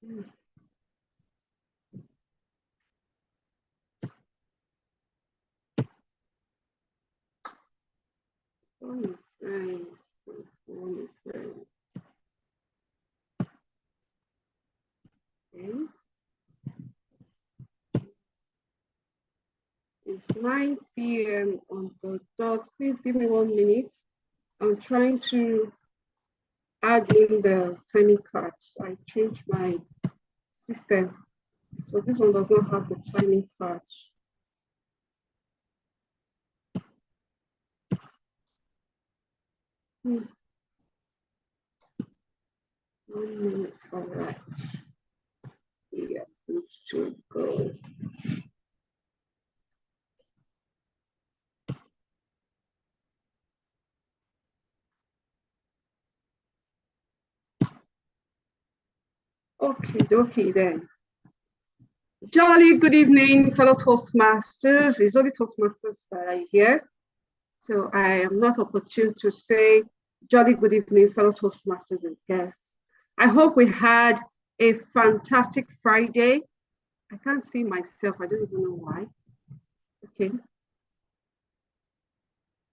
Oh, friends. Oh, friends. Okay. It's 9 p.m. on the dot. Please give me 1 minute. I'm trying to add in the timing card. I changed my system. So this one does not have the timing card. Hmm. 1 minute, all right. Yeah, good to go. Okay then. Jolly good evening, fellow Toastmasters. It's only Toastmasters that are here. So I am not opportune to say jolly good evening, fellow Toastmasters and guests. I hope we had a fantastic Friday. I can't see myself. I don't even know why. Okay.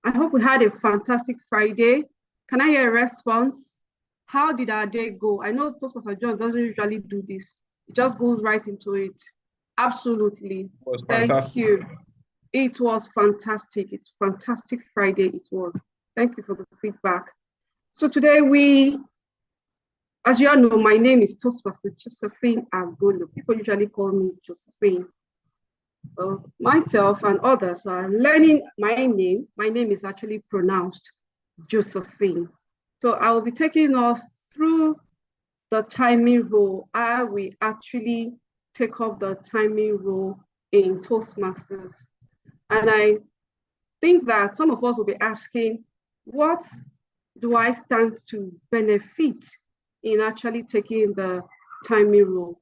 I hope we had a fantastic Friday. Can I hear a response? How did our day go? I know Toastmaster John doesn't usually do this. It just goes right into it. Absolutely. It was Thank fantastic. you. It was fantastic. It's fantastic Friday. It was. Thank you for the feedback. So today as you all know, my name is Toastmaster Josephine Agolo. People usually call me Josephine. Myself and others are learning my name. My name is actually pronounced Josephine. So I will be taking us through the timing role. I will actually take up the timing role in Toastmasters. And I think that some of us will be asking, what do I stand to benefit in actually taking the timing role?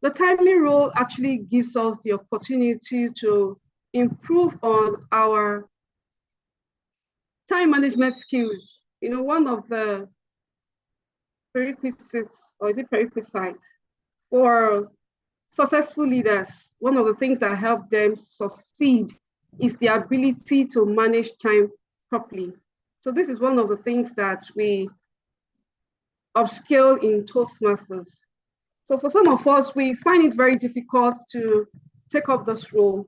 The timing role actually gives us the opportunity to improve on our time management skills. You know, one of the prerequisites, or is it prerequisite, for successful leaders, one of the things that help them succeed is the ability to manage time properly. So this is one of the things that we upskill in Toastmasters. So for some of us, we find it very difficult to take up this role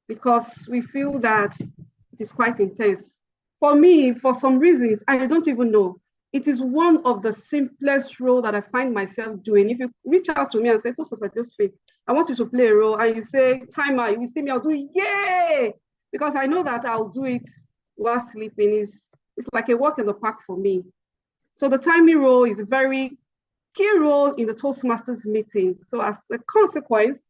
because we feel that it is quite intense. For me, for some reasons, I don't even know. It is one of the simplest roles that I find myself doing. If you reach out to me and say, Toastmaster Josephine, I want you to play a role, and you say, timer, you will see me, I'll do it, yay! Because I know that I'll do it while sleeping. It's like a walk in the park for me. So the timing role is a very key role in the Toastmasters meeting. So as a consequence,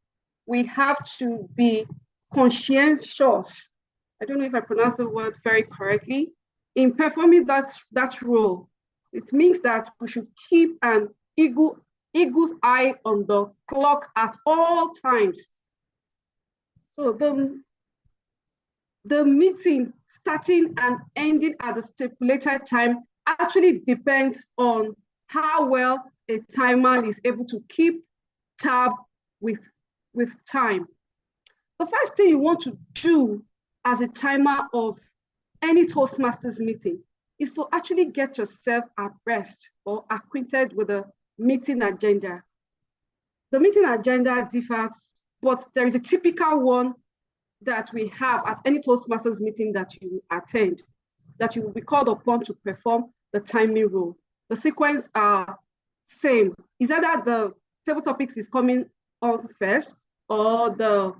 we have to be conscientious. I don't know if I pronounced the word very correctly. In performing that role, it means that we should keep an eagle's eye on the clock at all times. So the meeting starting and ending at the stipulated time actually depends on how well a timer is able to keep tab with time. The first thing you want to do as a timer of any Toastmasters meeting is to actually get yourself abreast or acquainted with the meeting agenda. The meeting agenda differs, but there is a typical one that we have at any Toastmasters meeting that you attend, that you will be called upon to perform the timing role. The sequence are same. Is either the table topics is coming on first, or the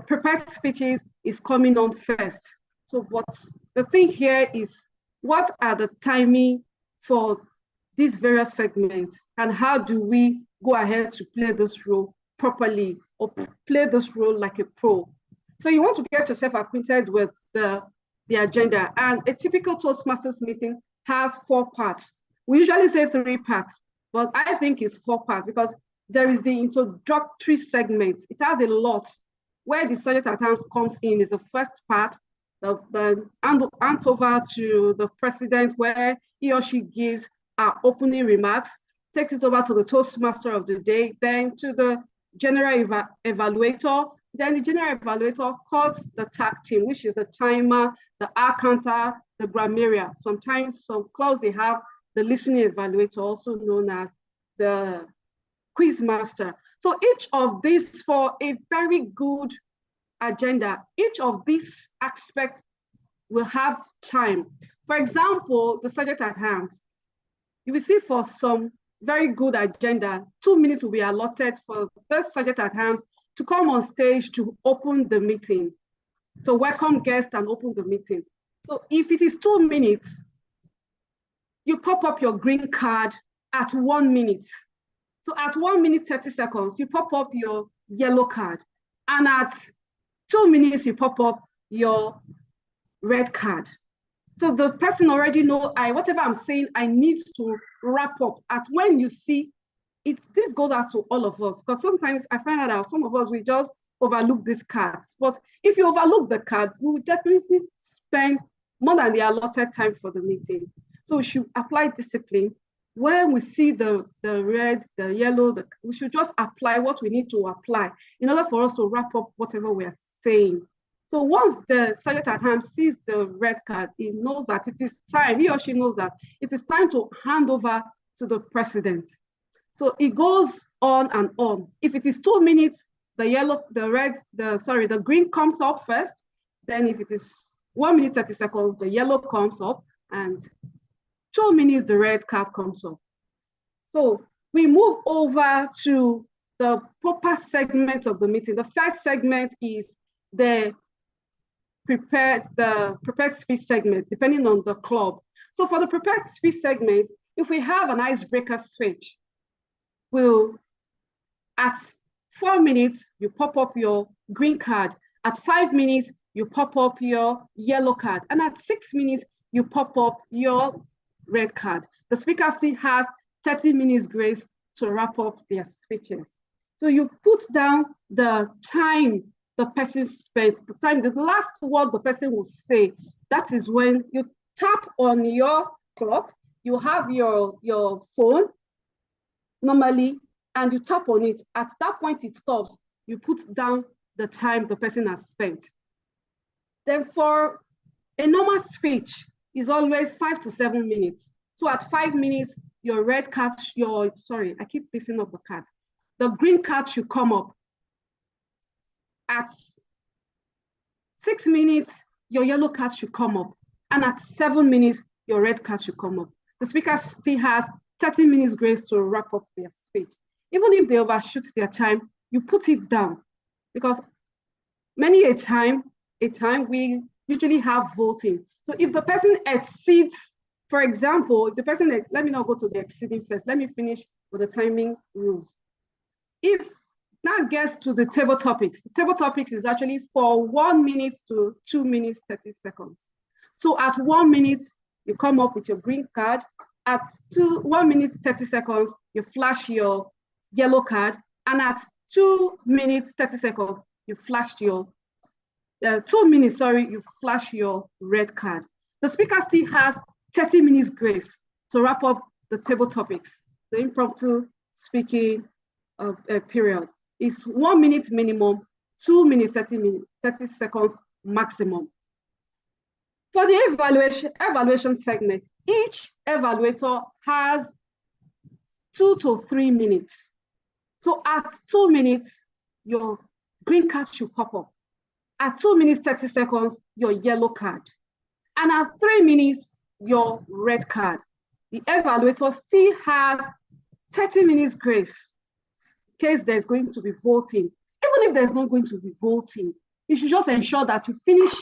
prepared speeches is coming on first. So what the thing here is, what are the timing for these various segments, and how do we go ahead to play this role properly or play this role like a pro? So you want to get yourself acquainted with the agenda, and a typical Toastmasters meeting has 4 parts. We usually say 3 parts, but I think it's 4 parts because there is the introductory segment. It has a lot. Where the subject at hand comes in is the first part, the hands over to the president, where he or she gives opening remarks. takes it over to the Toastmaster of the day, then to the general evaluator. Then the general evaluator calls the tag team, which is the timer, the hour counter, the grammarian. Sometimes some clubs, they have the listening evaluator, also known as the quiz master. So each of these, for a very good agenda, each of these aspects will have time. For example, the subject at hand. You will see for some very good agenda, 2 minutes will be allotted for the subject at hand to come on stage to open the meeting, to welcome guests and open the meeting. So if it is 2 minutes, you pop up your green card at 1 minute. So at 1 minute, 30 seconds, you pop up your yellow card. And at 2 minutes, you pop up your red card. So the person already know, whatever I'm saying, I need to wrap up. At when you see it, this goes out to all of us, because sometimes I find out that some of us, we just overlook these cards. But if you overlook the cards, we will definitely spend more than the allotted time for the meeting. So we should apply discipline. When we see the red, the yellow, we should just apply what we need to apply in order for us to wrap up whatever we are saying. So once the subject at hand sees the red card, he knows that it is time, he or she knows that it is time to hand over to the president. So it goes on and on. If it is 2 minutes, the yellow, the red, the green comes up first. Then if it is 1 minute, 30 seconds, the yellow comes up, and 2 minutes, the red card comes up. So we move over to the proper segment of the meeting. The first segment is the prepared speech segment, depending on the club. So for the prepared speech segment, if we have an icebreaker speech, at 4 minutes, you pop up your green card. At 5 minutes, you pop up your yellow card. And at 6 minutes, you pop up your red card. The speaker still has 30 minutes grace to wrap up their speeches. So you put down the time the person spent, the last word the person will say. That is when you tap on your clock, you have your phone normally, and you tap on it. At that point, it stops. You put down the time the person has spent. Then for a normal speech is always 5 to 7 minutes. So at 5 minutes, your red card, I keep mixing up the card. The green card should come up. At 6 minutes, your yellow card should come up. And at 7 minutes, your red card should come up. The speaker still has 30 minutes grace to wrap up their speech. Even if they overshoot their time, you put it down, because many a time we usually have voting. So if the person exceeds, for example, if the person, let me not go to the exceeding first, let me finish with the timing rules. If now gets to the table topics, the table topics is actually for 1 minute to 2 minutes, 30 seconds. So at 1 minute, you come up with your green card. At 1 minute, 30 seconds, you flash your yellow card. And at 2 minutes, 30 seconds, you flash your, 2 minutes, sorry, you flash your red card. The speaker still has 30 minutes grace to wrap up the table topics, the impromptu speaking period. It's 1 minute minimum, 2 minutes, 30 seconds maximum. For the evaluation segment, each evaluator has 2 to 3 minutes. So at 2 minutes, your green card should pop up. At 2 minutes, 30 seconds, your yellow card. And at 3 minutes, your red card. The evaluator still has 30 minutes grace in case there's going to be voting. Even if there's not going to be voting, you should just ensure that you finish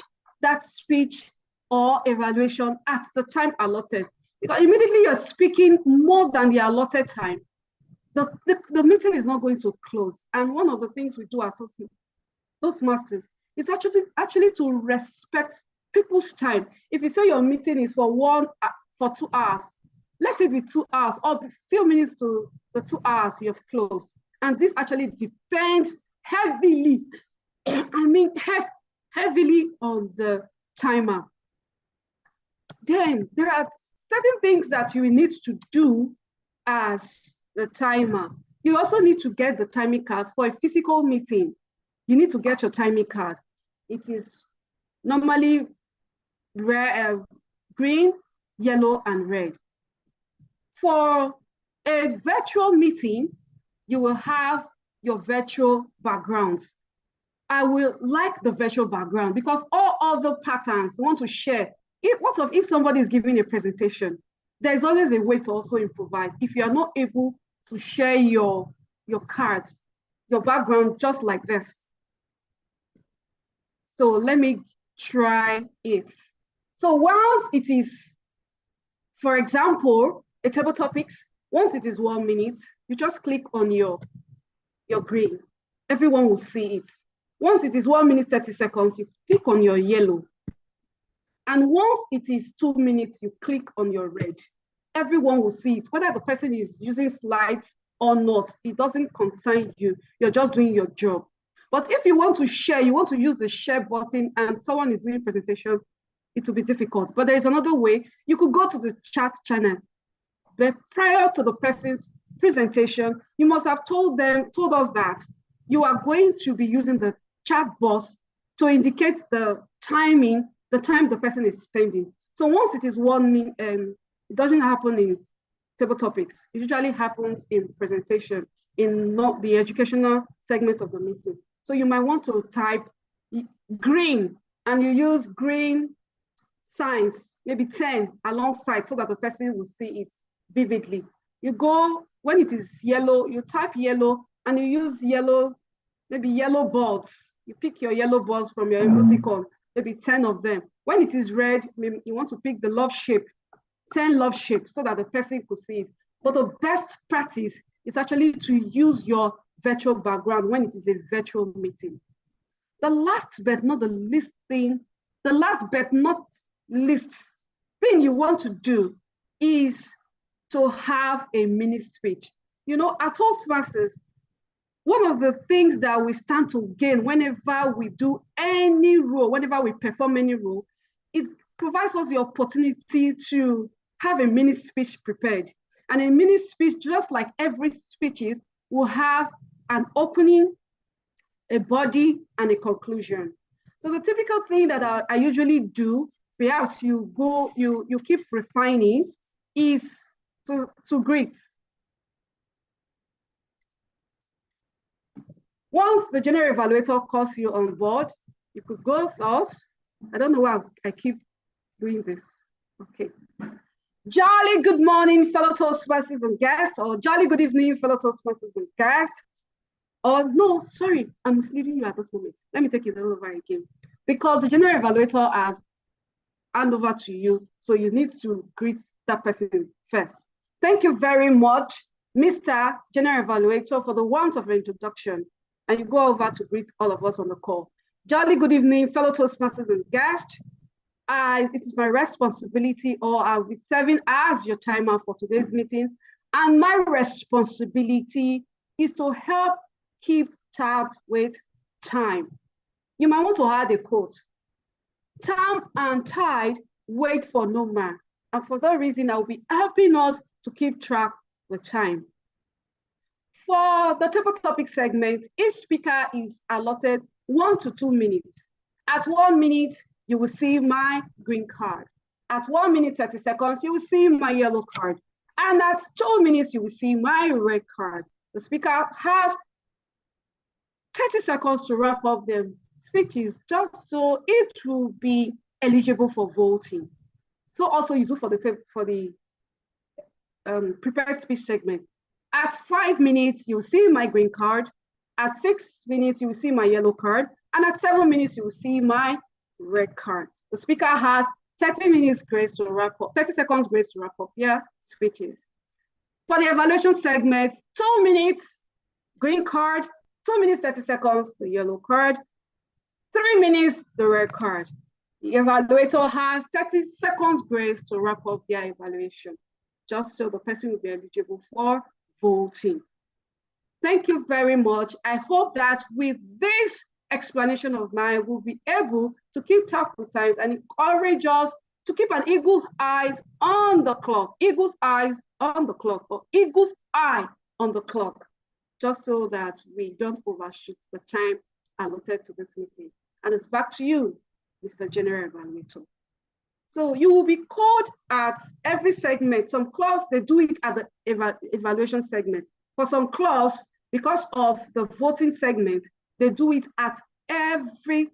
that speech or evaluation at the time allotted. Because immediately you're speaking more than the allotted time, the meeting is not going to close. And one of the things we do at Toastmasters is actually to respect people's time. If you say your meeting is for 2 hours, let it be 2 hours or a few minutes to the 2 hours you have closed. And this actually depends heavily, heavily on the timer. Then there are certain things that you need to do as the timer. You also need to get the timing cards for a physical meeting. You need to get your timing card. It is normally green, yellow, and red. For a virtual meeting, you will have your virtual backgrounds. I will like the virtual background because all other patterns want to share. If somebody is giving a presentation, there's always a way to also improvise. If you are not able to share your cards, your background just like this. So let me try it. So once it is, for example, a table topics, once it is 1 minute, you just click on your green. Everyone will see it. Once it is 1 minute, 30 seconds, you click on your yellow. And once it is 2 minutes, you click on your red. Everyone will see it. Whether the person is using slides or not, it doesn't concern you. You're just doing your job. But if you want to share, you want to use the share button and someone is doing presentation, it will be difficult. But there is another way. You could go to the chat channel. But prior to the person's presentation, you must have told us that you are going to be using the chat box to indicate the time the person is spending. So once it is 1 minute, it doesn't happen in table topics. It usually happens in presentation, in not the educational segment of the meeting. So you might want to type green and you use green signs, maybe 10 alongside so that the person will see it vividly. You go, when it is yellow, you type yellow and you use yellow, maybe yellow boards. You pick your yellow boards from your emoticon, maybe 10 of them. When it is red, maybe you want to pick the love shape, 10 love shapes so that the person could see it. But the best practice is actually to use your virtual background when it is a virtual meeting. The last but not least thing you want to do is to have a mini speech. You know, at Toastmasters, one of the things that we stand to gain whenever we do any role, whenever we perform any role, it provides us the opportunity to have a mini speech prepared. And a mini speech, just like every speeches, will have an opening, a body, and a conclusion. So the typical thing that I usually do, perhaps you keep refining, is to greet. Once the general evaluator calls you on board, you could go first. I don't know why I keep doing this. Okay. Jolly good morning, fellow Toastmasters and guests, or jolly good evening, fellow Toastmasters and guests. Or no, sorry, I'm misleading you at this moment. Let me take it all over again. Because the general evaluator has handed over to you, so you need to greet that person first. Thank you very much, Mr. General Evaluator, for the warmth of introduction. And you go over to greet all of us on the call. Jolly good evening, fellow Toastmasters and guests. It is my responsibility, or I'll be serving as your timer for today's meeting. And my responsibility is to help keep tabs with time. You might want to add a quote. Time and tide wait for no man. And for that reason, I'll be helping us to keep track with time. For the table topic segment, each speaker is allotted 1 to 2 minutes. At 1 minute, you will see my green card. At 1 minute, 30 seconds, you will see my yellow card. And at 2 minutes, you will see my red card. The speaker has 30 seconds to wrap up the speeches, just so it will be eligible for voting. So also you do for the prepared speech segment. At 5 minutes, you will see my green card. At 6 minutes, you will see my yellow card. And at 7 minutes, you will see my red card. The speaker has 30 minutes grace to wrap up, 30 seconds grace to wrap up their speeches. For the evaluation segment, 2 minutes, green card, 2 minutes, 30 seconds, the yellow card, 3 minutes, the red card. The evaluator has 30 seconds grace to wrap up their evaluation, just so the person will be eligible for voting. Thank you very much. I hope that with this explanation of mine, we'll be able to keep track with times and encourage us to keep an eagle's eyes on the clock, eagle's eyes on the clock, or eagle's eye on the clock, just so that we don't overshoot the time allotted to this meeting. And it's back to you, Mr. General Evaluator. So you will be called at every segment. Some clubs, they do it at the evaluation segment. For some clubs, because of the voting segment, they do it at every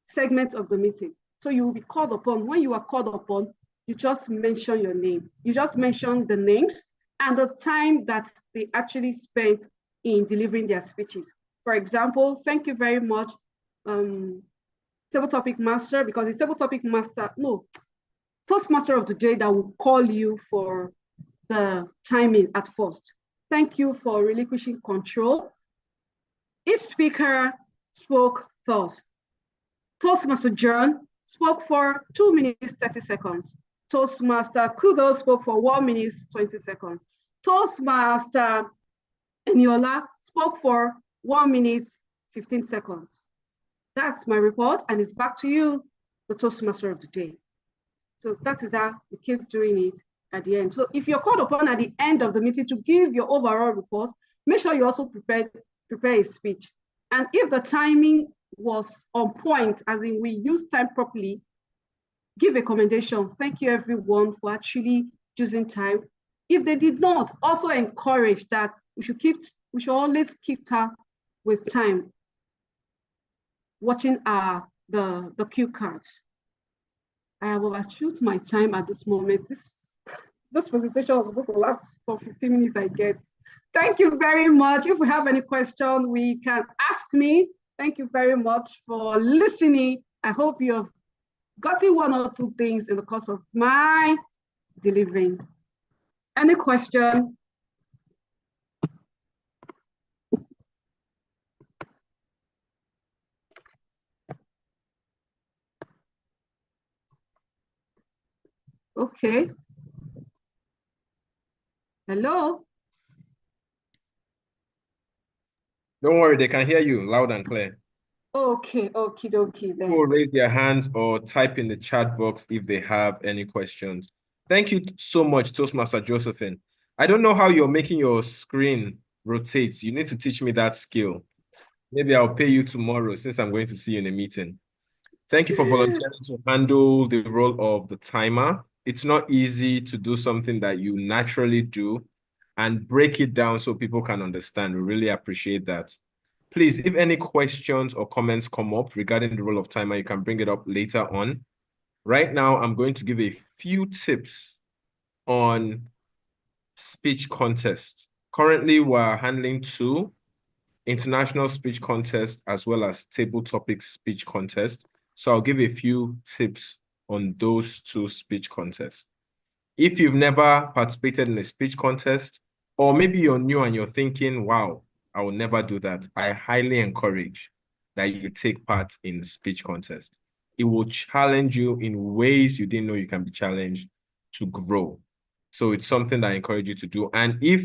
segment of the meeting. So you will be called upon. When you are called upon, you just mention your name. You just mention the names and the time that they actually spent in delivering their speeches. For example, thank you very much, Table Topic Master, because it's Table Topic Master, no, Toastmaster of the day that will call you for the timing at first. Thank you for relinquishing control. Each speaker spoke first. Toastmaster John spoke for 2 minutes, 30 seconds. Toastmaster Kudo spoke for 1 minute, 20 seconds. Toastmaster Eniola spoke for 1 minute, 15 seconds. That's my report, and it's back to you, the Toastmaster of the day. So that is how we keep doing it at the end. So if you're called upon at the end of the meeting to give your overall report, make sure you also prepare a speech. And if the timing was on point, as in we use time properly, give a commendation. Thank you everyone for actually using time. If they did not, also encourage that we should always keep tab with time, watching the cue cards. I have overshoot my time at this moment. This presentation was supposed to last for 15 minutes, I guess. Thank you very much. If we have any question, we can ask me. Thank you very much for listening. I hope you have gotten 1 or 2 things in the course of my delivering. Any question? Okay. Hello? Don't worry, they can hear you loud and clear. Okay, okie dokie then. People raise their hands or type in the chat box if they have any questions. Thank you so much, Toastmaster Josephine. I don't know how you're making your screen rotate. You need to teach me that skill. Maybe I'll pay you tomorrow since I'm going to see you in a meeting. Thank you for volunteering to handle the role of the timer. It's not easy to do something that you naturally do and break it down so people can understand. We really appreciate that. Please, if any questions or comments come up regarding the role of timer, you can bring it up later on. Right now, I'm going to give a few tips on speech contests. Currently, we're handling 2 international speech contests as well as table topic speech contests. So I'll give a few tips on those 2 speech contests. If you've never participated in a speech contest, or maybe you're new and you're thinking, wow, I will never do that, I highly encourage that you take part in speech contest. It will challenge you in ways you didn't know you can be challenged to grow. So it's something that I encourage you to do. And if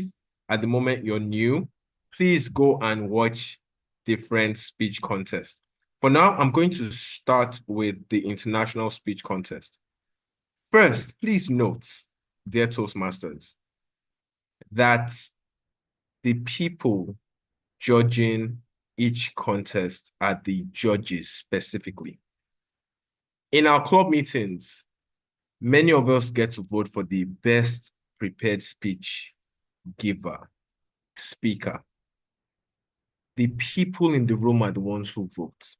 at the moment you're new, please go and watch different speech contests. For now, I'm going to start with the international speech contest. First, please note, dear Toastmasters, that the people judging each contest are the judges specifically. In our club meetings, many of us get to vote for the best prepared speech giver, speaker. The people in the room are the ones who vote,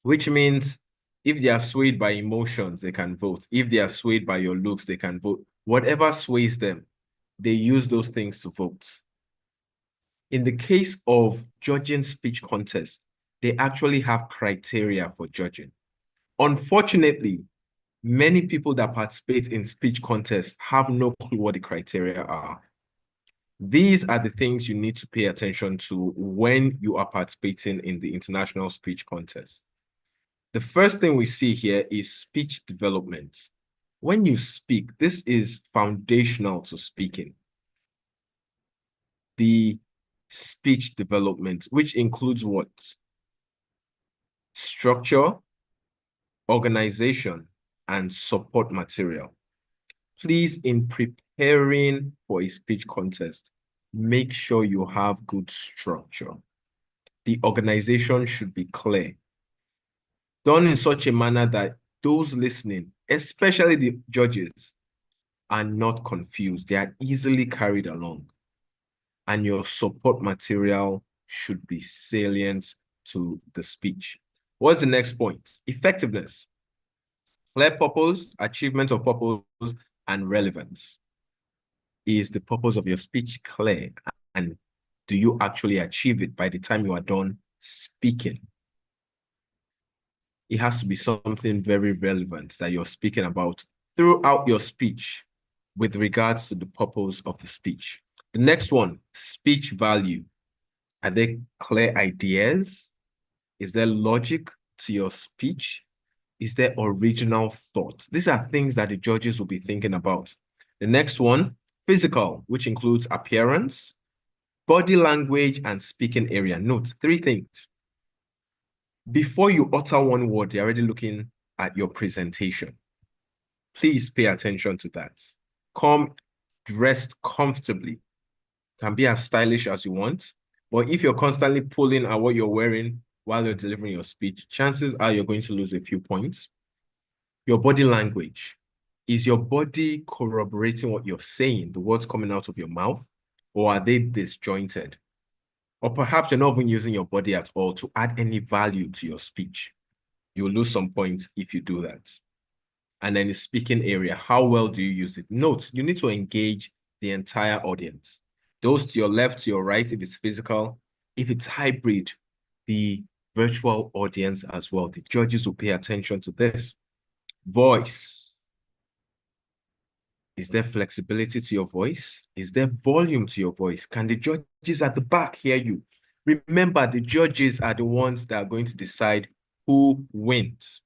which means if they are swayed by emotions, they can vote. If they are swayed by your looks, they can vote. Whatever sways them, they use those things to vote. In the case of judging speech contests, they actually have criteria for judging. Unfortunately, many people that participate in speech contests have no clue what the criteria are. These are the things you need to pay attention to when you are participating in the international speech contest. The first thing we see here is speech development. When you speak, this is foundational to speaking. The speech development, which includes what? Structure, organization, and support material. Please, in preparing for a speech contest, make sure you have good structure. The organization should be clear, done in such a manner that those listening, especially the judges, are not confused. They are easily carried along. And your support material should be salient to the speech. What's the next point? Effectiveness. Clear purpose, achievement of purpose, and relevance. Is the purpose of your speech clear? And do you actually achieve it by the time you are done speaking? It has to be something very relevant that you're speaking about throughout your speech with regards to the purpose of the speech. The next one, speech value. Are there clear ideas? Is there logic to your speech? Is there original thought? These are things that the judges will be thinking about. The next one, physical, which includes appearance, body language, and speaking area. Note 3 things. Before you utter one word, they're already looking at your presentation. Please pay attention to that. Come dressed comfortably. Can be as stylish as you want. But if you're constantly pulling at what you're wearing while you're delivering your speech, chances are you're going to lose a few points. Your body language. Is your body corroborating what you're saying, the words coming out of your mouth, or are they disjointed? Or perhaps you're not even using your body at all to add any value to your speech. You'll lose some points if you do that. And then the speaking area, how well do you use it? Note, you need to engage the entire audience. Those to your left, to your right, if it's physical. If it's hybrid, the virtual audience as well. The judges will pay attention to this. Voice. Is there flexibility to your voice? Is there volume to your voice? Can the judges at the back hear you? Remember, the judges are the ones that are going to decide who wins.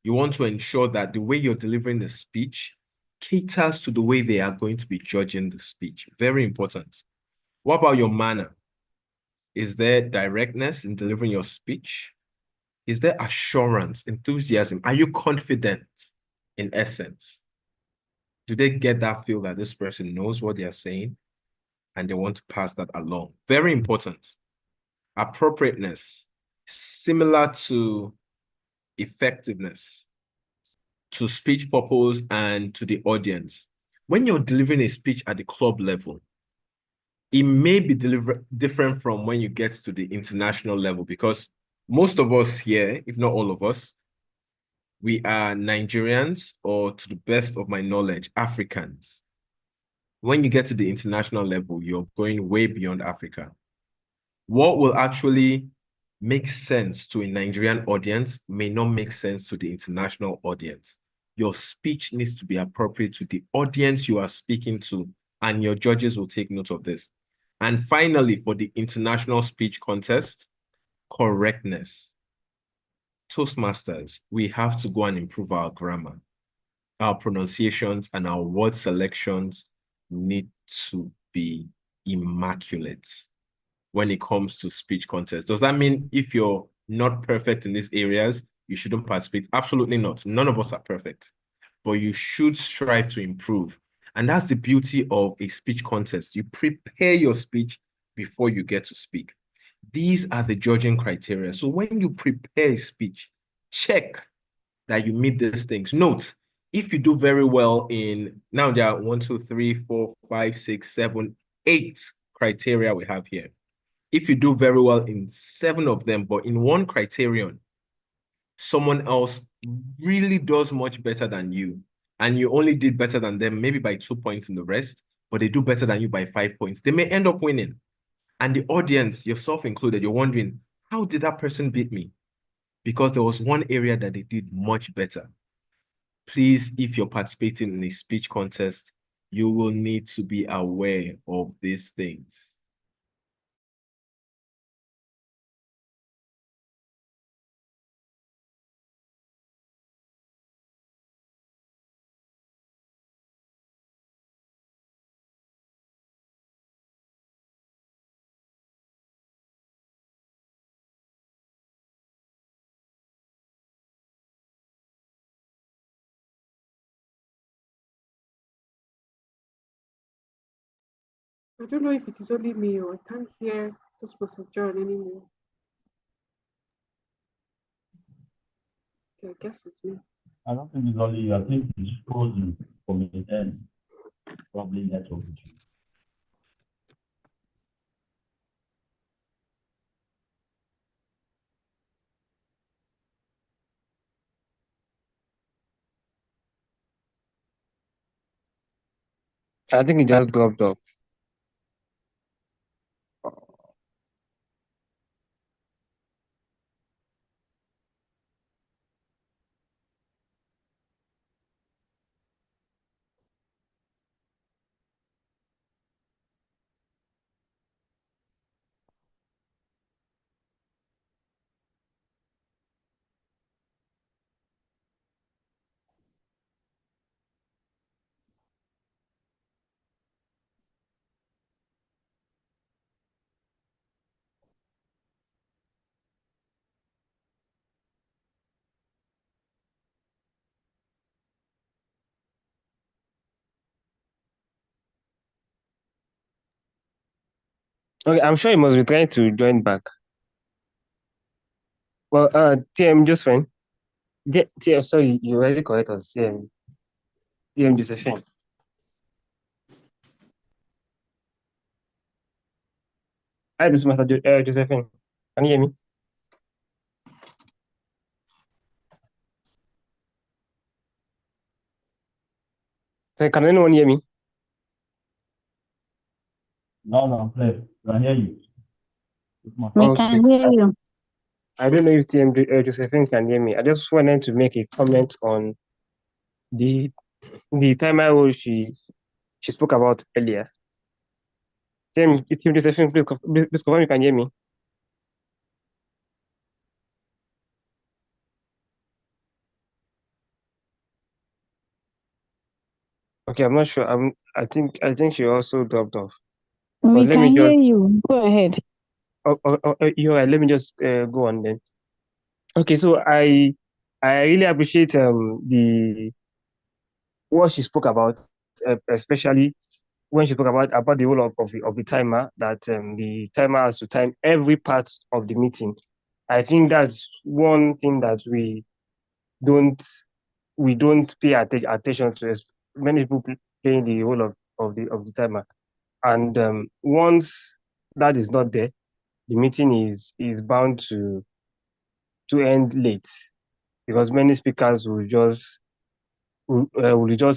You want to ensure that the way you're delivering the speech caters to the way they are going to be judging the speech. Very important. What about your manner? Is there directness in delivering your speech? Is there assurance, enthusiasm? Are you confident in essence? Do they get that feel that this person knows what they are saying and they want to pass that along? Very important. Appropriateness, similar to effectiveness, to speech purpose and to the audience. When you're delivering a speech at the club level, it may be different from when you get to the international level, because most of us here, if not all of us, we are Nigerians, or to the best of my knowledge, Africans. When you get to the international level, you're going way beyond Africa. What will actually make sense to a Nigerian audience may not make sense to the international audience. Your speech needs to be appropriate to the audience you are speaking to, and your judges will take note of this. And finally, for the international speech contest, correctness. Toastmasters, we have to go and improve our grammar. Our pronunciations and our word selections need to be immaculate when it comes to speech contests. Does that mean if you're not perfect in these areas, you shouldn't participate? Absolutely not. None of us are perfect, but you should strive to improve. And that's the beauty of a speech contest. You prepare your speech before you get to speak. These are the judging criteria. So when you prepare a speech, check that you meet these things. Note, if you do very well in, now there are 1, 2, 3, 4, 5, 6, 7, 8 criteria we have here. If you do very well in 7 of them, but in one criterion, someone else really does much better than you, and you only did better than them maybe by 2 points in the rest, but they do better than you by 5 points, they may end up winning. And the audience, yourself included, you're wondering, how did that person beat me? Because there was one area that they did much better. Please, if you're participating in a speech contest, you will need to be aware of these things. I don't know if it is only me or I can't hear Toastmaster John anymore. Okay, I guess it's me. I don't think it's only you. I think it's frozen for me then. Probably network issue. I think it just dropped off. Okay, I'm sure you must be trying to join back. Well, TM Josephine. TM, sorry, you already correct us. TM Josephine. Hi, this is Master Josephine. Can you hear me? So can anyone hear me? No, play. I hear you. We can hear you. I don't know if TM Josephine can hear me. I just wanted to make a comment on the timer rule she spoke about earlier. TM Josephine, please confirm you can hear me. Okay, I'm not sure. I think she also dropped off. We let can me hear just you. Go ahead. you're right. Let me just go on then. Okay, so I really appreciate the what she spoke about, especially when she spoke about the role of the timer, that the timer has to time every part of the meeting. I think that's one thing that don't we don't pay attention to. Many people playing the role of the timer, and once that is not there, the meeting is bound to end late because many speakers will just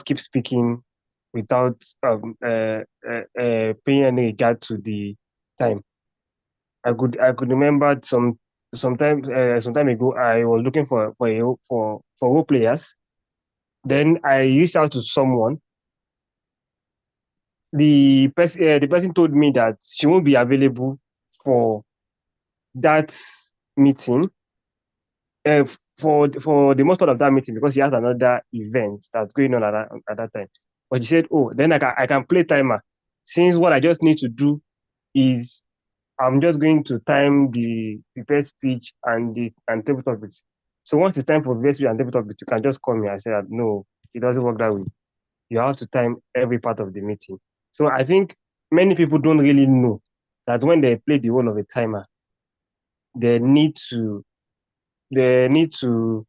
keep speaking without paying any regard to the time. I could remember some time ago I was looking for role players. Then I reached out to someone. The person told me that she won't be available for that meeting, for the most part of that meeting because he has another event that's going on at that time. But he said, "Oh, then I can play timer, since what I just need to do is I'm just going to time the prepared speech and tabletop bit. So once it's time for prepared speech and tabletop bit, you can just call me." I said, "No, it doesn't work that way. You have to time every part of the meeting." So I think many people don't really know that when they play the role of a timer, they need to they need to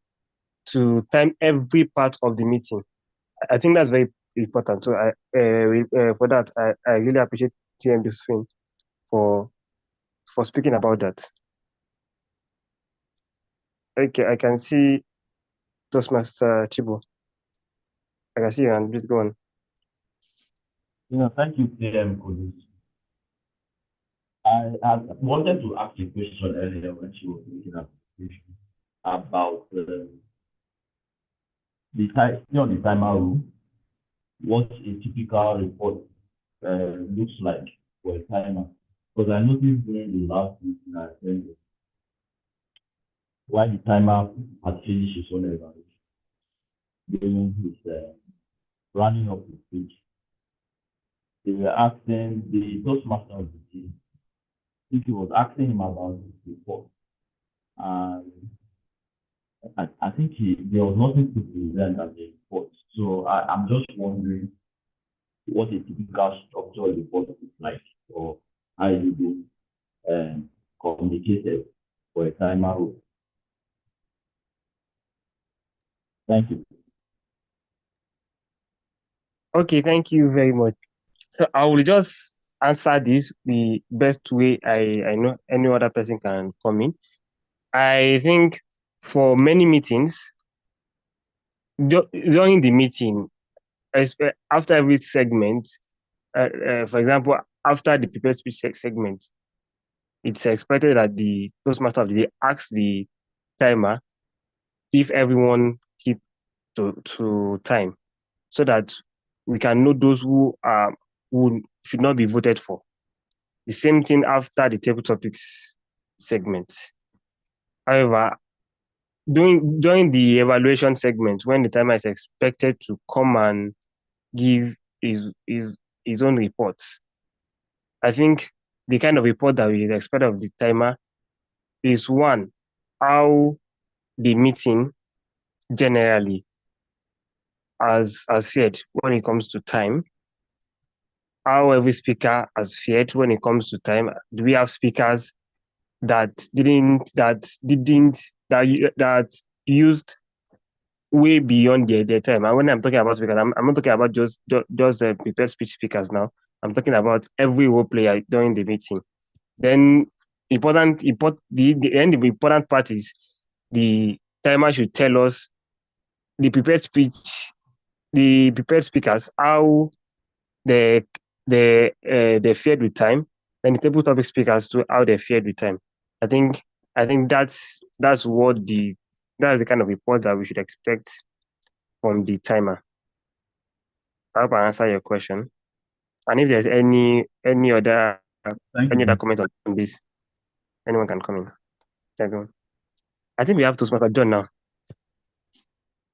time every part of the meeting. I think that's very important. So for that, I really appreciate TM Josephine for speaking about that. Okay, I can see Toastmaster Chibo. I can see you, and please go on. Thank you, TM, for this. I wanted to ask a question earlier when she was making a presentation about the timer rule. What a typical report looks like for a timer. Because I noticed during the last meeting I attended, while the timer had finished his own evaluation, during his running up the speech, they were asking the Toastmaster of the team, I think he was asking him about his report. And I think there was nothing to present as a report. So I'm just wondering what a typical structure report is like, or how you do communicated for a timer role. Thank you. Okay, thank you very much. So I will just answer this the best way I know any other person can come in. I think for many meetings, during the meeting, after every segment, for example, after the prepared speech segment, it's expected that the Toastmaster of the day asks the timer if everyone keep to time, so that we can know those who should not be voted for. The same thing after the table topics segment. However, during the evaluation segment, when the timer is expected to come and give his own reports, I think the kind of report that we expect of the timer is one, how the meeting generally has fared when it comes to time, how every speaker has fared when it comes to time. Do we have speakers that used way beyond their time? And when I'm talking about speakers, I'm not talking about just prepared speech speakers now. I'm talking about every role player during the meeting. Then the important part is the timer should tell us the prepared speakers how they fared with time, and the table topic speakers to how they fared with time. I think that's the kind of report that we should expect from the timer. I hope I answer your question. And if there's any other comment on this, anyone can come in. Everyone. I think we have to Toastmaster John now.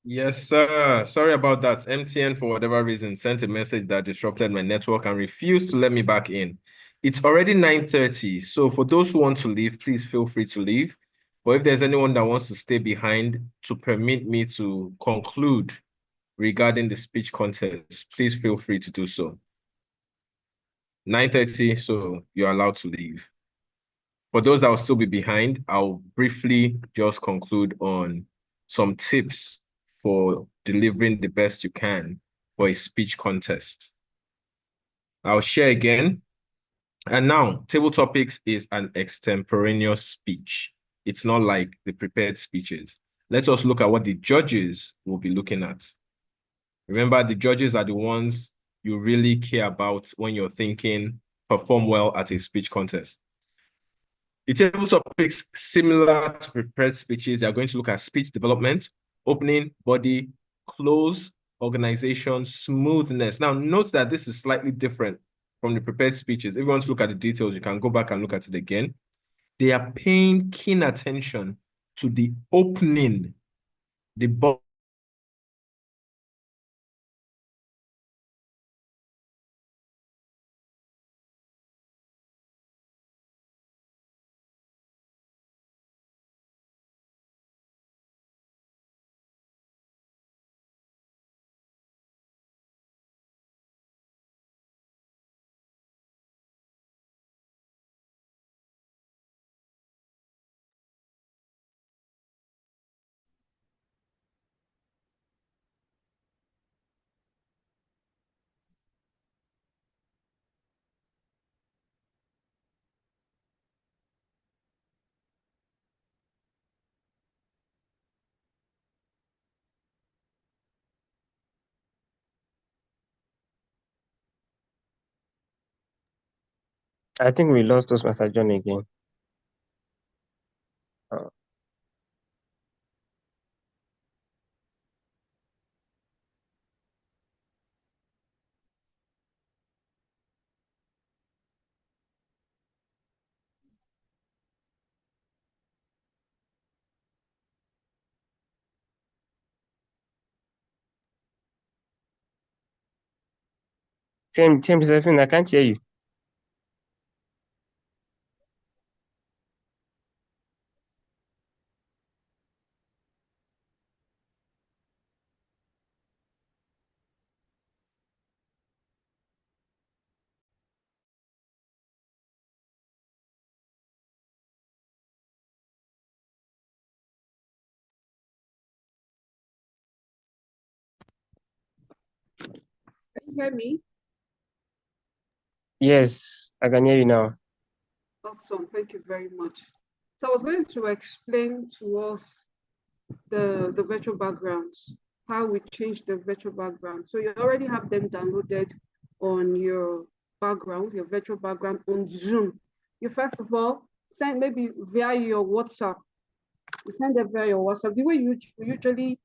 Yes, sir. Sorry about that. MTN, for whatever reason, sent a message that disrupted my network and refused to let me back in. It's already 9:30, so for those who want to leave, please feel free to leave. But if there's anyone that wants to stay behind to permit me to conclude regarding the speech contest, please feel free to do so. 9:30, so you're allowed to leave. For those that will still be behind, I'll briefly just conclude on some tips for delivering the best you can for a speech contest. I'll share again. And now, table topics is an extemporaneous speech. It's not like the prepared speeches. Let us look at what the judges will be looking at. Remember, the judges are the ones you really care about when you're thinking, perform well at a speech contest. The table topics, similar to prepared speeches, they are going to look at speech development, opening, body, close, organization, smoothness. Now, note that this is slightly different from the prepared speeches. If you want to look at the details, you can go back and look at it again. They are paying keen attention to the opening, the body. I think we lost Toastmaster John again. Same Josephine, I can't hear you. you hear me? Yes, I can hear you now. Awesome, thank you very much. So I was going to explain to us the virtual backgrounds, how we change the virtual background. So you already have them downloaded on your background, your virtual background on Zoom. You first of all send maybe via your WhatsApp. You send them via your WhatsApp. The way you usually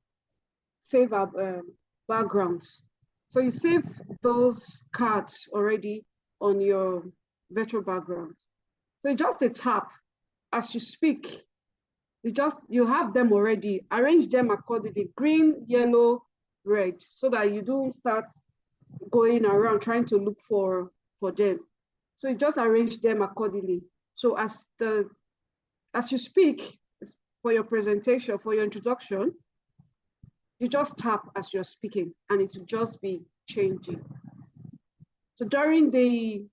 save our backgrounds. So you save those cards already on your virtual background. So just a tap as you speak. You have them already. Arrange them accordingly: green, yellow, red, so that you don't start going around trying to look for them. So you just arrange them accordingly. So as you speak for your presentation, for your introduction, you just tap as you're speaking and it will just be changing. So during the,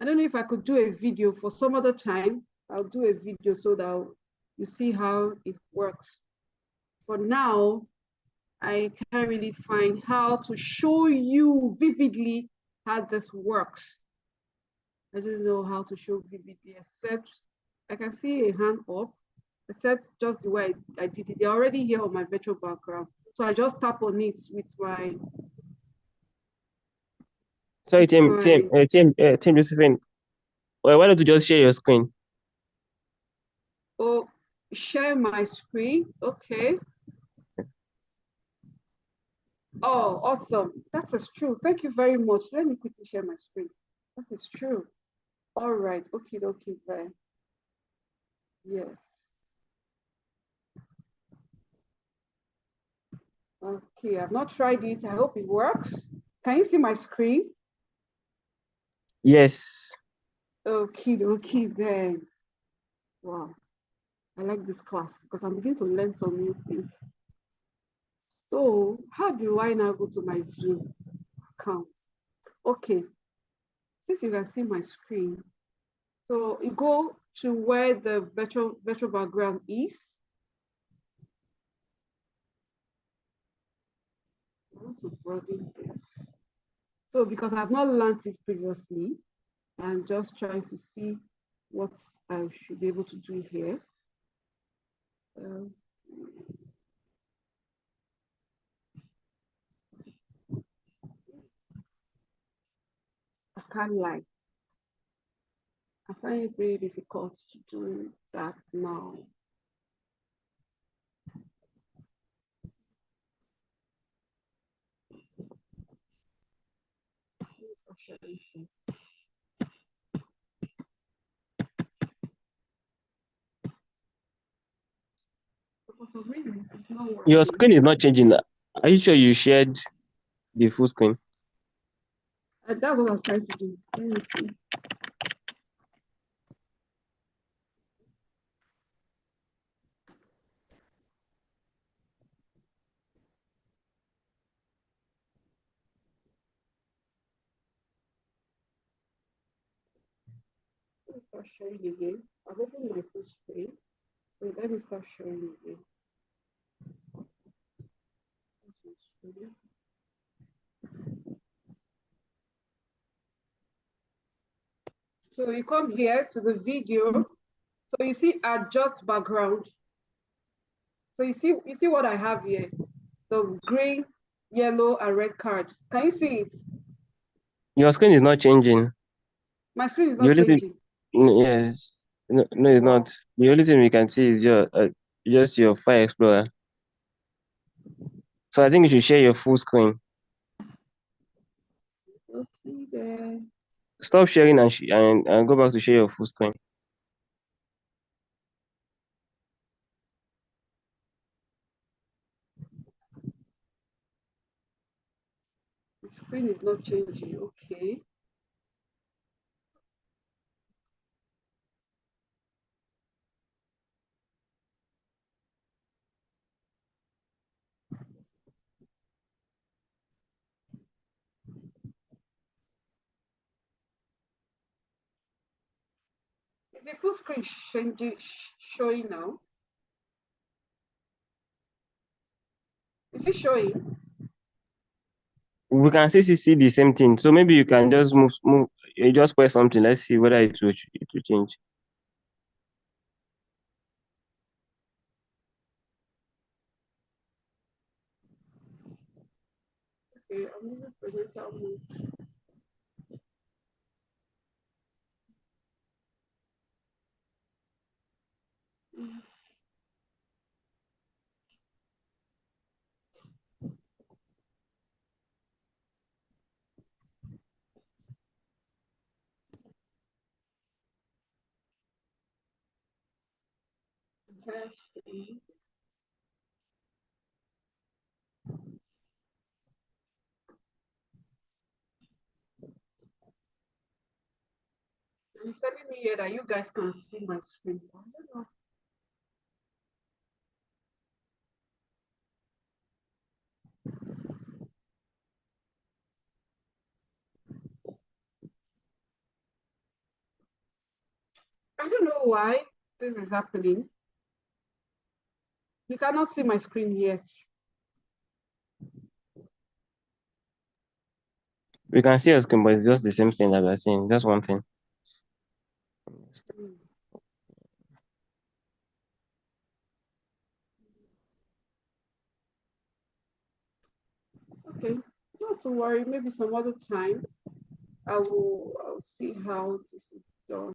I don't know if I could do a video for some other time. I'll do a video so that you see how it works. For now, I can't really find how to show you vividly how this works. I don't know how to show vividly, except I can see a hand up, except just the way I did it. They're already here on my virtual background. So I just tap on it with my. Sorry, Team Josephine. Why don't you just share your screen? Oh, share my screen. Okay. Oh, awesome. That is true. Thank you very much. Let me quickly share my screen. That is true. All right. Okay, there. Yes. Okay, I've not tried it. I hope it works. Can you see my screen? Yes. Okay, then. Wow. I like this class because I'm beginning to learn some new things. So how do I now go to my Zoom account? Okay, since you can see my screen, so you go to where the virtual background is. I want to broaden this. So because I've not learned it previously, I'm just trying to see what I should be able to do here. I can't lie. I find it really difficult to do that now. For some reason, it's not working. Your screen is not changing. Are you sure you shared the full screen? That's what I'm trying to do. Let me see. Let me start sharing again. I've opened my full screen. So let me start sharing again. So you come here to the video. So you see adjust background. So you see what I have here. The green, yellow, and red card. Can you see it? Your screen is not changing. My screen is not changing. Yes. No, it's not. The only thing we can see is just your File Explorer. So I think you should share your full screen. Okay, then. Stop sharing and go back to share your full screen. The screen is not changing. Okay. Is the full screen showing now? Is it showing? we can see the same thing. So maybe you can just move. You just press something. Let's see whether it will change. Okay, I'm using presenter mode. Entire screen. And it's telling me here that you guys can see my screen. I don't know. I don't know why this is happening. You cannot see my screen yet. We can see your screen, but it's just the same thing that we're seeing. Just one thing. Okay, not to worry. Maybe some other time I'll see how this is done.